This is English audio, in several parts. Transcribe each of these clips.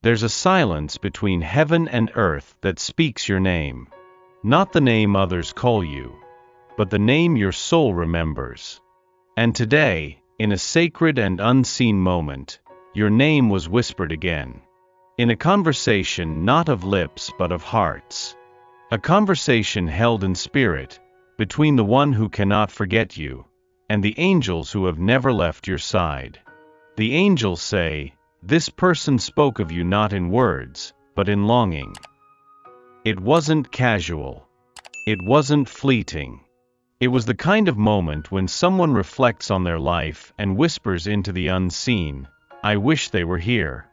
There's a silence between heaven and earth that speaks your name. Not the name others call you, but the name your soul remembers. And today, in a sacred and unseen moment, your name was whispered again. In a conversation not of lips but of hearts. A conversation held in spirit, between the one who cannot forget you, and the angels who have never left your side. The angels say, "This person spoke of you not in words, but in longing." It wasn't casual. It wasn't fleeting. It was the kind of moment when someone reflects on their life and whispers into the unseen, "I wish they were here."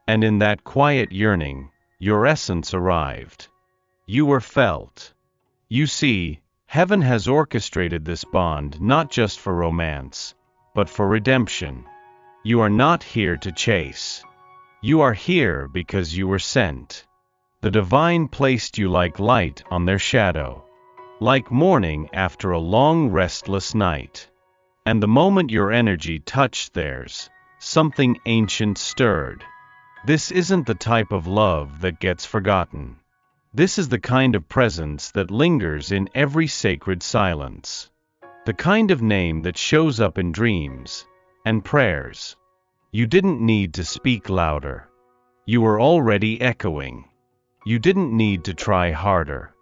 And in that quiet yearning, your essence arrived. You were felt. You see, heaven has orchestrated this bond not just for romance, but for redemption. You are not here to chase. You are here because you were sent. The divine placed you like light on their shadow, like morning after a long restless night. And the moment your energy touched theirs, something ancient stirred. This isn't the type of love that gets forgotten. This is the kind of presence that lingers in every sacred silence. The kind of name that shows up in dreams and prayers. You didn't need to speak louder. You were already echoing. You didn't need to try harder.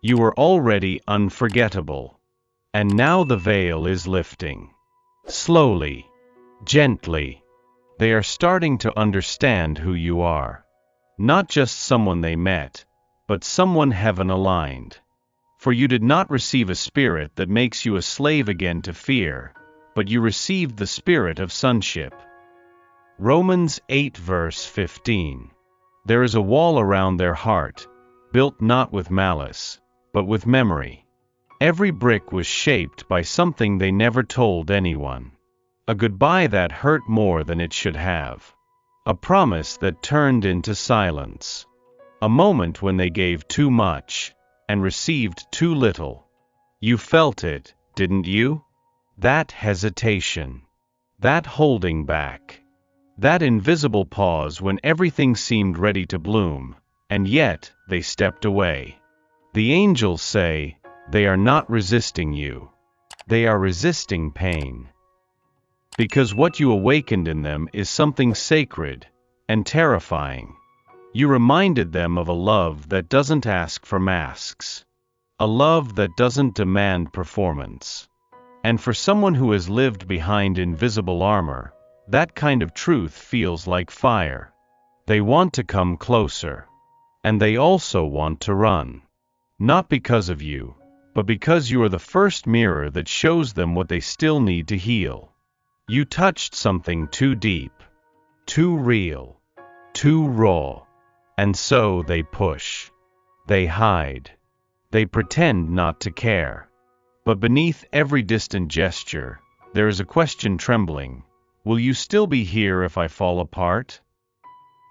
You were already unforgettable. And now the veil is lifting. Slowly, gently. They are starting to understand who you are. Not just someone they met, but someone heaven-aligned. For you did not receive a spirit that makes you a slave again to fear, but you received the spirit of sonship. Romans 8 verse 15. There is a wall around their heart, built not with malice, but with memory. Every brick was shaped by something they never told anyone. A goodbye that hurt more than it should have. A promise that turned into silence. A moment when they gave too much, and received too little. You felt it, didn't you? That hesitation. That holding back. That invisible pause when everything seemed ready to bloom, and yet they stepped away. The angels say, they are not resisting you. They are resisting pain. Because what you awakened in them is something sacred and terrifying. You reminded them of a love that doesn't ask for masks. A love that doesn't demand performance. And for someone who has lived behind invisible armor, that kind of truth feels like fire. They want to come closer. And they also want to run. Not because of you, but because you are the first mirror that shows them what they still need to heal. You touched something too deep, too real, too raw. And so they push. They hide. They pretend not to care. But beneath every distant gesture, there is a question trembling. Will you still be here if I fall apart?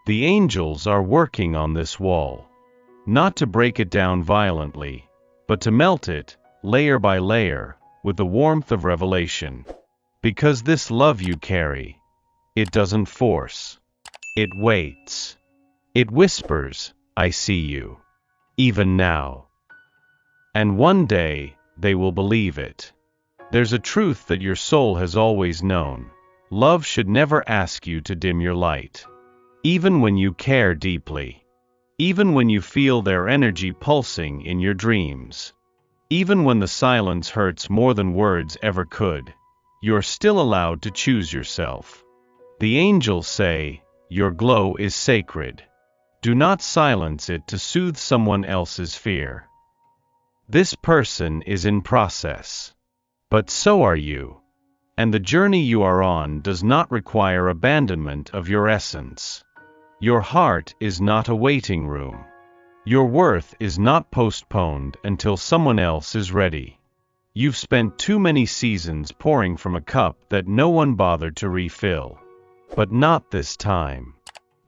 The angels are working on this wall. Not to break it down violently, but to melt it, layer by layer, with the warmth of revelation. Because this love you carry, it doesn't force. It waits. It whispers, I see you. Even now. And one day, they will believe it. There's a truth that your soul has always known. Love should never ask you to dim your light. Even when you care deeply. Even when you feel their energy pulsing in your dreams. Even when the silence hurts more than words ever could, you're still allowed to choose yourself. The angels say, your glow is sacred. Do not silence it to soothe someone else's fear. This person is in process. But so are you. And the journey you are on does not require abandonment of your essence. Your heart is not a waiting room. Your worth is not postponed until someone else is ready. You've spent too many seasons pouring from a cup that no one bothered to refill. But not this time.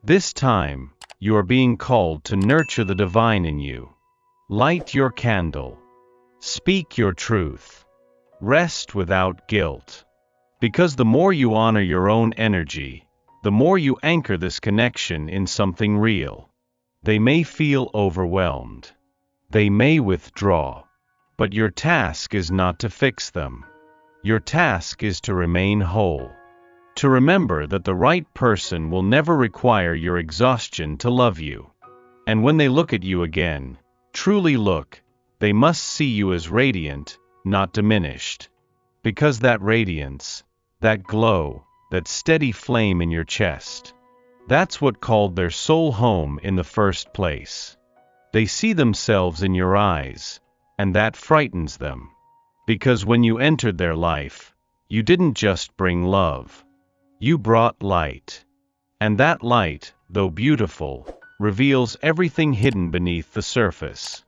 This time, you are being called to nurture the divine in you. Light your candle. Speak your truth. Rest without guilt. Because the more you honor your own energy, the more you anchor this connection in something real. They may feel overwhelmed. They may withdraw. But your task is not to fix them. Your task is to remain whole. To remember that the right person will never require your exhaustion to love you. And when they look at you again, truly look, they must see you as radiant, not diminished. Because that radiance, that glow, that steady flame in your chest, that's what called their soul home in the first place. They see themselves in your eyes, and that frightens them. Because when you entered their life, you didn't just bring love. You brought light. And that light, though beautiful, reveals everything hidden beneath the surface.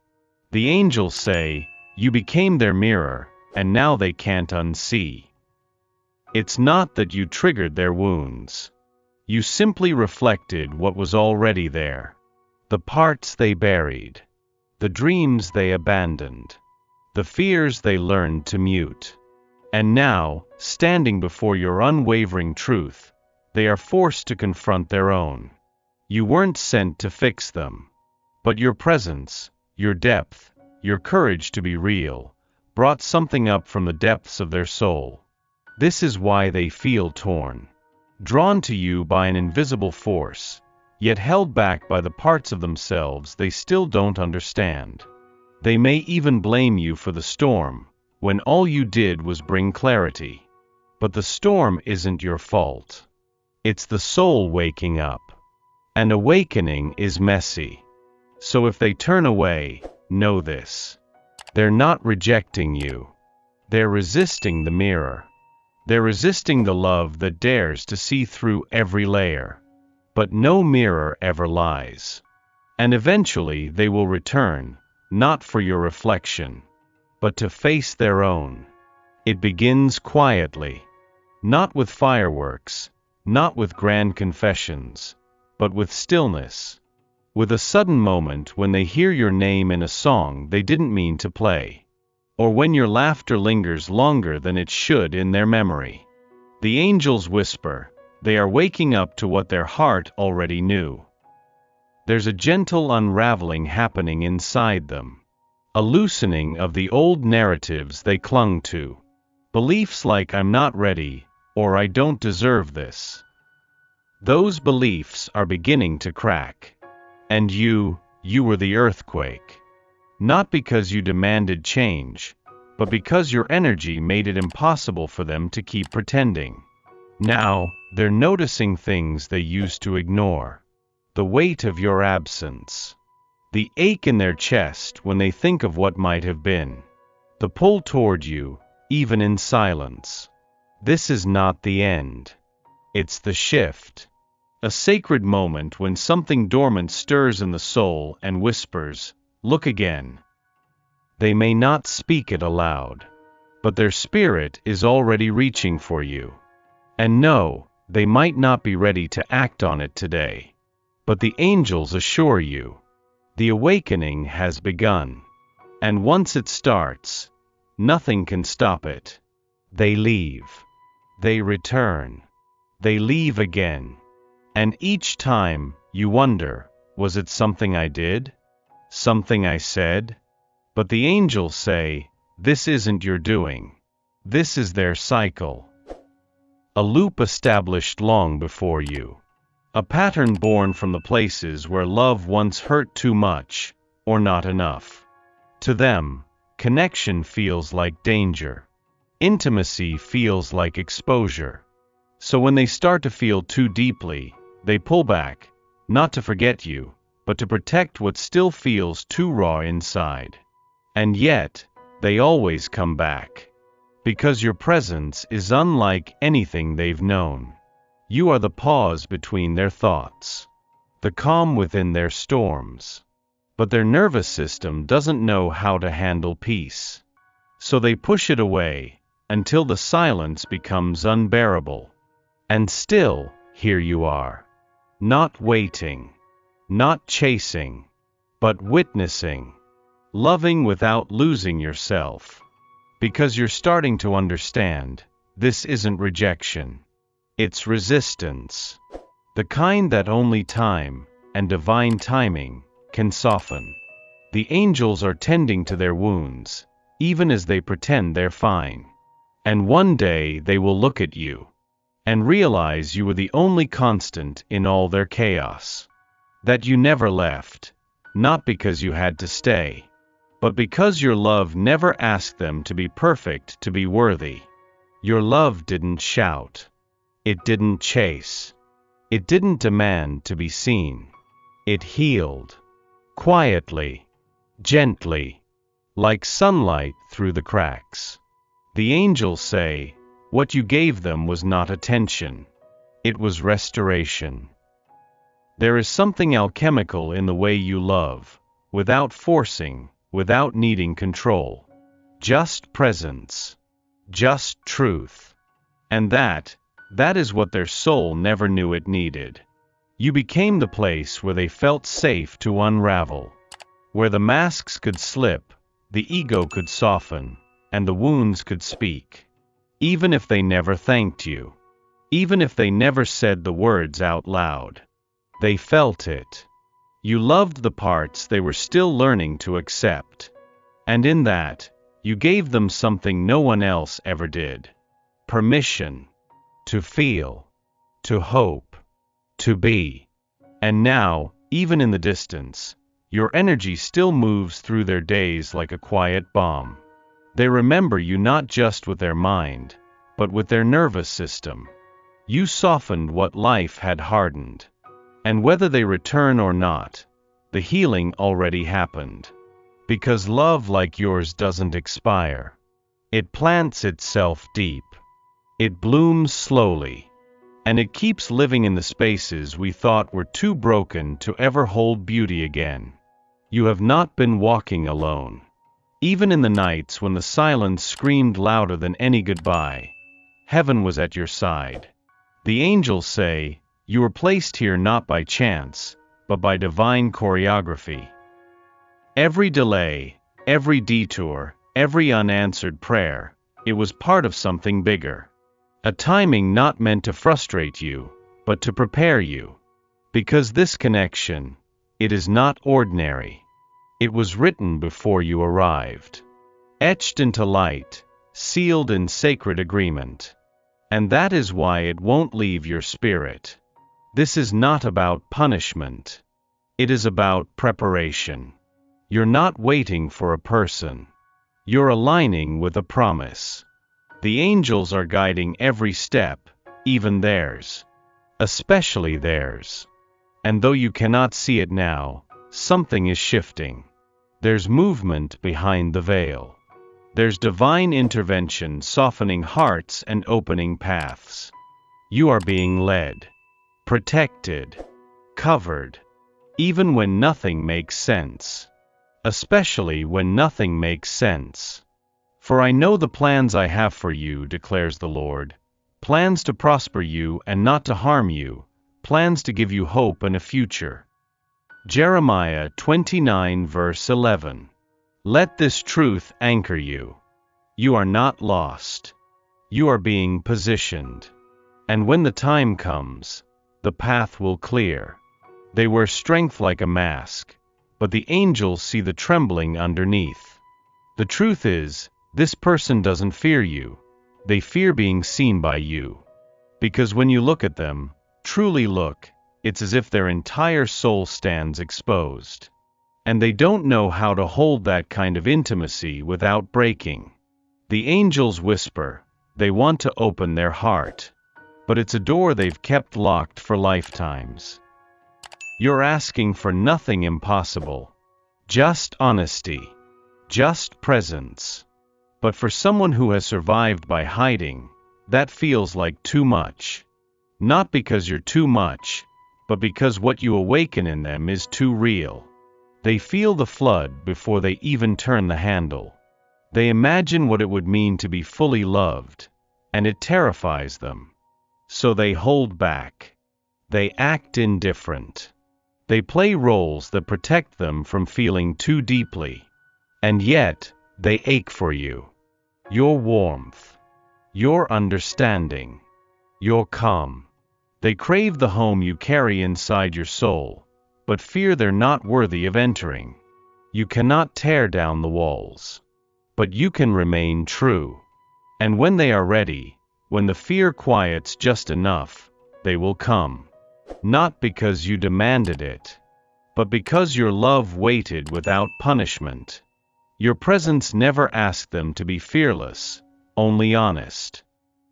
The angels say, you became their mirror, and now they can't unsee. It's not that you triggered their wounds. You simply reflected what was already there. The parts they buried. The dreams they abandoned. The fears they learned to mute. And now, standing before your unwavering truth, they are forced to confront their own. You weren't sent to fix them. But your presence, your depth, your courage to be real, brought something up from the depths of their soul. This is why they feel torn. Drawn to you by an invisible force, yet held back by the parts of themselves they still don't understand. They may even blame you for the storm, when all you did was bring clarity. But the storm isn't your fault. It's the soul waking up. And awakening is messy. So if they turn away, know this. They're not rejecting you. They're resisting the mirror. They're resisting the love that dares to see through every layer. But no mirror ever lies. And eventually they will return, not for your reflection, but to face their own. It begins quietly. Not with fireworks, not with grand confessions, but with stillness. With a sudden moment when they hear your name in a song they didn't mean to play. Or when your laughter lingers longer than it should in their memory. The angels whisper, they are waking up to what their heart already knew. There's a gentle unraveling happening inside them. A loosening of the old narratives they clung to. Beliefs like I'm not ready, or I don't deserve this. Those beliefs are beginning to crack. And you were the earthquake. Not because you demanded change, but because your energy made it impossible for them to keep pretending. Now, they're noticing things they used to ignore. The weight of your absence. The ache in their chest when they think of what might have been. The pull toward you, even in silence. This is not the end. It's the shift. A sacred moment when something dormant stirs in the soul and whispers, look again. They may not speak it aloud, but their spirit is already reaching for you. And no, they might not be ready to act on it today. But the angels assure you, the awakening has begun. And once it starts, nothing can stop it. They leave. They return. They leave again. And each time, you wonder, was it something I did? Something I said? But the angels say, this isn't your doing. This is their cycle. A loop established long before you. A pattern born from the places where love once hurt too much, or not enough. To them, connection feels like danger. Intimacy feels like exposure. So when they start to feel too deeply, they pull back, not to forget you, but to protect what still feels too raw inside. And yet, they always come back. Because your presence is unlike anything they've known. You are the pause between their thoughts. The calm within their storms. But their nervous system doesn't know how to handle peace. So they push it away, until the silence becomes unbearable. And still, here you are. Not waiting. Not chasing. But witnessing. Loving without losing yourself. Because you're starting to understand, this isn't rejection. It's resistance. the kind that only time, and divine timing, can soften. The angels are tending to their wounds, even as they pretend they're fine. And one day they will look at you and realize you were the only constant in all their chaos. That you never left, not because you had to stay, but because your love never asked them to be perfect to be worthy. Your love didn't shout. It didn't chase. It didn't demand to be seen. It healed. Quietly. Gently. Like sunlight through the cracks. The angels say, what you gave them was not attention. It was restoration. There is something alchemical in the way you love, without forcing, without needing control. Just presence. Just truth. And that is what their soul never knew it needed. You became the place where they felt safe to unravel. Where the masks could slip, the ego could soften, and the wounds could speak. Even if they never thanked you. Even if they never said the words out loud. They felt it. You loved the parts they were still learning to accept. And in that, you gave them something no one else ever did. Permission. To feel. To hope. To be. And now, even in the distance, your energy still moves through their days like a quiet bomb. They remember you not just with their mind, but with their nervous system. You softened what life had hardened. And whether they return or not, the healing already happened. Because love like yours doesn't expire. It plants itself deep. It blooms slowly. And it keeps living in the spaces we thought were too broken to ever hold beauty again. You have not been walking alone. Even in the nights when the silence screamed louder than any goodbye, heaven was at your side. The angels say, you were placed here not by chance, but by divine choreography. Every delay, every detour, every unanswered prayer, it was part of something bigger. A timing not meant to frustrate you, but to prepare you. Because this connection, it is not ordinary. It was written before you arrived. Etched into light, sealed in sacred agreement. And that is why it won't leave your spirit. This is not about punishment. It is about preparation. You're not waiting for a person. You're aligning with a promise. The angels are guiding every step, even theirs. Especially theirs. And though you cannot see it now, something is shifting. There's movement behind the veil. There's divine intervention softening hearts and opening paths. You are being led. Protected. Covered. Even when nothing makes sense. Especially when nothing makes sense. For I know the plans I have for you, declares the Lord. Plans to prosper you and not to harm you. Plans to give you hope and a future. Jeremiah 29 verse 11. Let this truth anchor you. You are not lost. You are being positioned. And when the time comes, the path will clear. They wear strength like a mask, but the angels see the trembling underneath. The truth is, this person doesn't fear you. They fear being seen by you. Because when you look at them, truly look, it's as if their entire soul stands exposed. And they don't know how to hold that kind of intimacy without breaking. The angels whisper, they want to open their heart. But it's a door they've kept locked for lifetimes. You're asking for nothing impossible. Just honesty. Just presence. But for someone who has survived by hiding, that feels like too much. Not because you're too much, but because what you awaken in them is too real. They feel the flood before they even turn the handle. They imagine what it would mean to be fully loved, and it terrifies them. So they hold back. They act indifferent. They play roles that protect them from feeling too deeply. And yet, they ache for you. Your warmth. Your understanding. Your calm. They crave the home you carry inside your soul, but fear they're not worthy of entering. You cannot tear down the walls, but you can remain true. And when they are ready, when the fear quiets just enough, they will come. Not because you demanded it, but because your love waited without punishment. Your presence never asked them to be fearless, only honest.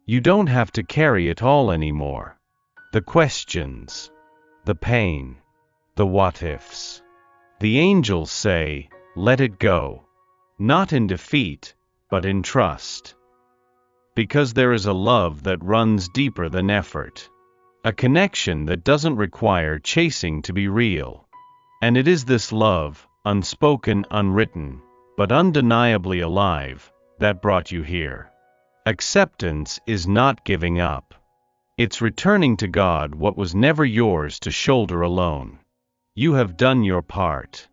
You don't have to carry it all anymore. The questions, the pain, the what-ifs. The angels say, let it go. Not in defeat, but in trust. Because there is a love that runs deeper than effort. A connection that doesn't require chasing to be real. And it is this love, unspoken, unwritten, but undeniably alive, that brought you here. Acceptance is not giving up. It's returning to God what was never yours to shoulder alone. You have done your part.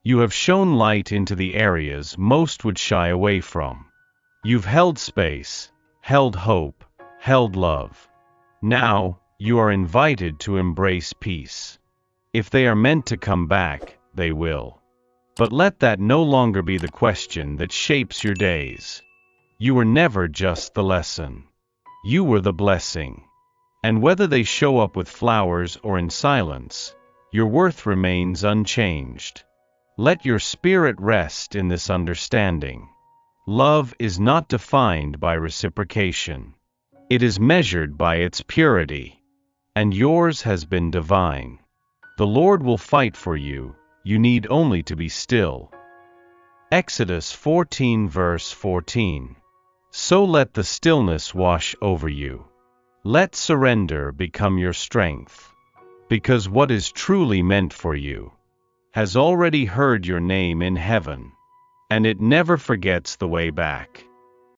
You have shown light into the areas most would shy away from. You've held space, held hope, held love. Now, you are invited to embrace peace. If they are meant to come back, they will. But let that no longer be the question that shapes your days. You were never just the lesson. You were the blessing. And whether they show up with flowers or in silence, your worth remains unchanged. Let your spirit rest in this understanding. Love is not defined by reciprocation. It is measured by its purity. And yours has been divine. The Lord will fight for you, you need only to be still. Exodus 14 verse 14. So let the stillness wash over you. Let surrender become your strength. Because what is truly meant for you has already heard your name in heaven, and it never forgets the way back.